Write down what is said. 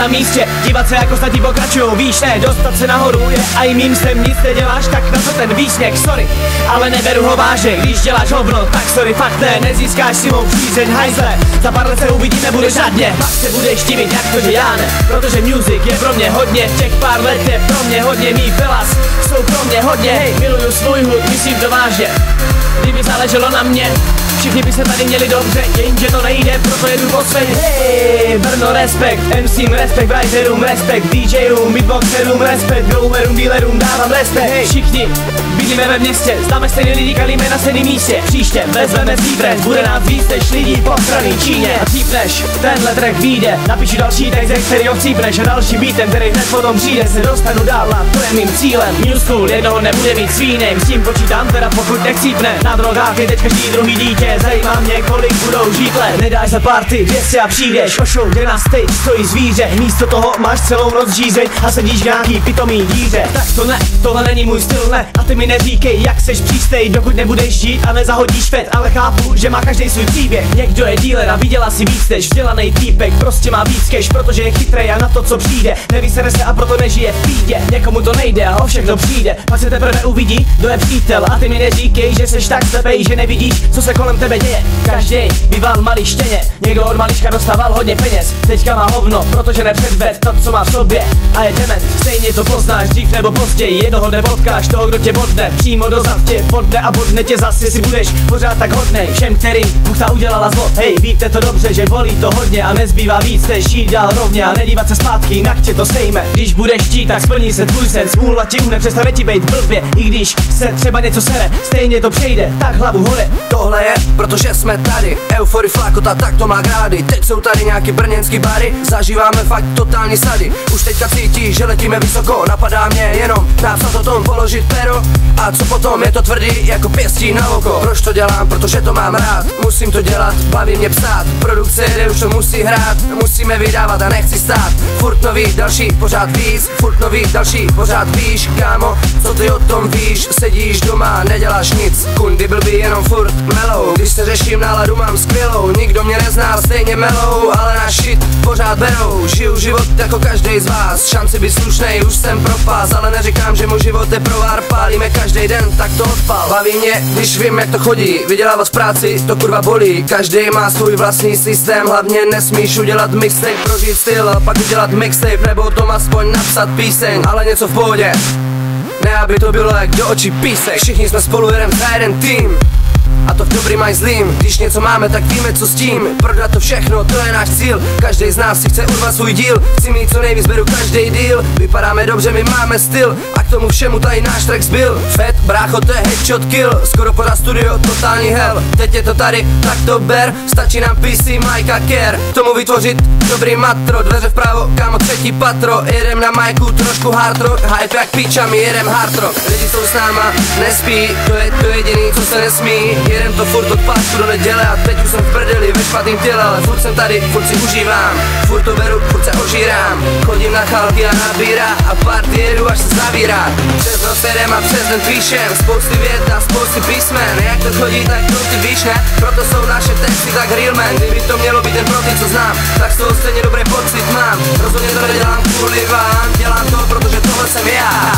na místě, dívat se jako ostatní pokračujou, víš ne, dostat se nahoru je a i mým sem nic neděláš, tak na co ten výsměch, sorry, ale neberu ho vážně, když děláš hovno, tak sorry, fakt ne, nezískáš si mou přízeň, hajzle, za pár let se uvidíme, budeš řadně, pak se budeš divit, jak to, že já ne, protože music je pro mě hodně, těch pár let je pro mě hodně, mý pelas jsou pro mě hodně, hej, miluju svůj hluk, myslím to vážně, kdyby záleželo na mě, všichni by se tady měli dobře, jenže to nejde, proto jedu po své. Hej, Brno respekt, MC'm respekt, writerům respekt, DJům, beatboxerům respekt, growerům, dealerům dávám respekt. Hej, všichni bydlíme ve městě, známe stejný lidi, kalíme na stejným místě. Příště vezmeme Seafriends, bude nás víc než lidí po straný Číně. A cípneš, tenhle track vyjde, napíšu další text, ze kterýho chcípneš a dalším beatem, který hned potom přijde, se dostanu dál a to je mým cílem. New school jednoho nebude mít svý name, s tím počítám teda pokud nechcípne. Na drogách je teď každý druhý dítě, zajímá mě kolik budou žít let. Nedáš za party 200 a přijdeš o show, kde na stage stojí zvíře. Místo toho máš celou noc žízeň a sedíš v nějaký pitomý díře. Tak to ne, tohle není můj styl, ne. A ty mi neříkej, jak seš přístej, dokud nebudeš žít a nezahodíš fet. Ale chápu, že má každý svůj příběh. Někdo je dealer a viděla si víc než vzdělaný týpek, prostě má víc cash, protože je chytrej a na to, co přijde nevysere se a proto nežije v pídě. Někomu to nejde a o všechno přijde, pak se teprve uvidí, kdo je přítel. A ty mi neříkej, že seš tak slepej, že nevidíš, co se kolem tebe děje. Každý býval malý štěně, někdo od malička dostával hodně peněz, teďka má hovno, protože nepředved to, co má v sobě a je dement. Stejně to poznáš dřív nebo později, jednoho dne potkáš toho, kdo tě bodne, přímo do zad tě bodne a bodne tě zase, si budeš pořád tak hodnej. Všem, kterým Bůh ta udělala zlo, hej, víte to dobře, že bolí to hodně a nezbývá víc, než jít dál rovně a nedívat se zpátky, jinak tě to sejme. Když budeš chtít, tak splní se tvůj sen, smůla ti uhne, přestane ti bejt blbě, i když se třeba něco sere, stejně to přejde, tak hlavu hore. Tohle je, protože jsme tady, eufory flakota, tak to má grády. Teď jsou tady nějaký brněnský bary, zažíváme fakt totální sady. Už teďka cítí, že letíme vysoko, napadá mě jenom napsat o tom, položit pero. A co potom, je to tvrdý jako pěstí na oko. Proč to dělám? Protože to mám rád, musím to dělat, baví mě psát. Produkce jede, už to musí hrát, musíme vydávat a nechci stát. Furt nový, další, pořád víc, furt nový, další, pořád víš. Kámo, co ty o tom víš, sedíš doma, neděláš nic, kundy blbý jenom furt melou. Když se řeším, náladu mám skvělou, nikdo mě nezná, stejně melou, ale na shit pořád berou. Žiju život jako každý z vás, šanci být slušnej už jsem propás, ale neříkám, že můj život je provár, pálíme každý den, tak to odpal. Baví mě, když vím, jak to chodí, vydělávat v práci, to kurva bolí, každý má svůj vlastní systém, hlavně nesmíš udělat mixtape, prožít styl a pak udělat mixtape, nebo tom aspoň napsat píseň, ale něco v pohodě, ne aby to bylo jak do očí písek. Všichni jsme spolu jeden za jeden tým, a to v dobrým aj zlým, když něco máme, tak víme co s tím. Prodat to všechno, to je náš cíl, každý z nás si chce urvat svůj díl. Chci mít co nejvíc, beru každý deal, vypadáme dobře, my máme styl a k tomu všemu tady náš track zbyl. Fat, brácho, to je headshot kill, skoro pořád studio, totální hell. Teď je to tady, tak to ber, stačí nám PC, mic a care, k tomu vytvořit dobrý matro, dveře vpravo, kámo, třetí patro. Jedem na majku, trošku hard rock, hype jak píča, my jedem hard rock. Lidi jsou s náma, nespí, to je to jediný, co se nesmí. Jedem to furt od pátku do neděle a teď už jsem v prdeli ve špatným těle, ale furt jsem tady, furt si užívám, furt to beru, furt se ožírám. Chodím na chalky a na bíra a party jedu až se zavírá. Přes noc jedem a přes den píšem, spousty vět a spousty písmen. Jak to chodí, tak to ty víš, ne? Proto jsou naše texty tak real man. Kdyby to mělo být jen pro ty, co znám, tak z toho stejně dobrý pocit mám. Rozhodně to nedělám kvůli vám, dělám to, protože tohle jsem já.